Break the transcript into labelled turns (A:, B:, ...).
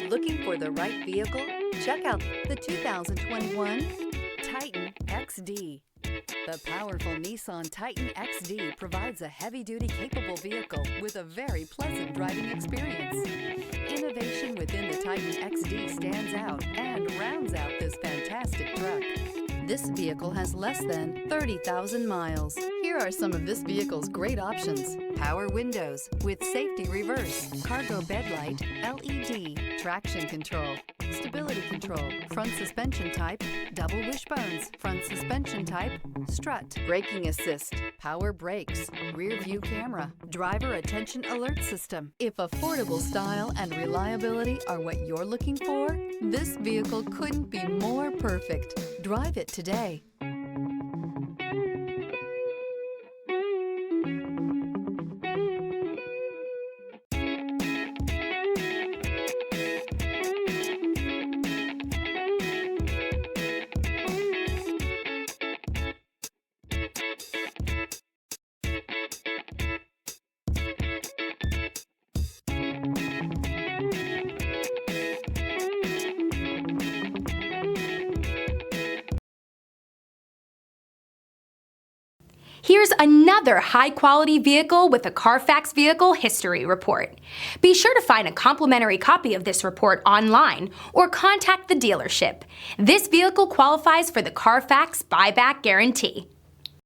A: Looking for the right vehicle? Check out the 2021 Titan XD. The powerful Nissan Titan XD provides a heavy-duty capable vehicle with a very pleasant driving experience. Innovation within the Titan XD stands out and rounds out this fantastic truck. This vehicle has less than 30,000 miles. Here are some of this vehicle's great options: power windows with safety reverse, cargo bed light, LED, traction control, stability control, front suspension type, double wishbones, front suspension type, strut, braking assist, power brakes, rear view camera, driver attention alert system. If affordable style and reliability are what you're looking for, this vehicle couldn't be more perfect. Drive it today.
B: Here's another high-quality vehicle with a Carfax Vehicle History Report. Be sure to find a complimentary copy of this report online or contact the dealership. This vehicle qualifies for the Carfax Buyback Guarantee.